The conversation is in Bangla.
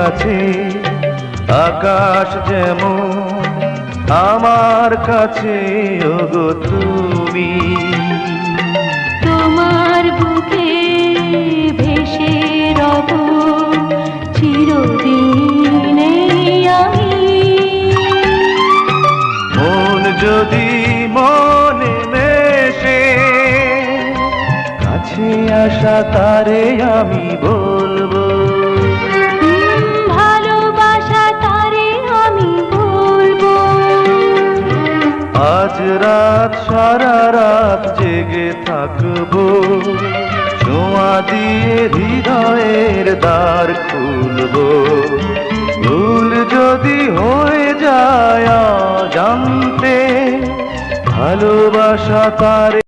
কাছে আকাশ যেমন আমার কাছে ওগো তুমি। তোমার বুকে ভেসে রব চিরদিনে আমি। মন যদি মনে মেশে কাছে আসা তারে আমি বলবো, ভালোবাসা তারে আমি বলবো। আজ রাত সারা রাত জেগে থাকবো, ছোঁয়া দিয়ে হৃদয়ের দ্বার খুলবো। ভুল যদি হয়ে যায় জানতে ভালোবাসা তারে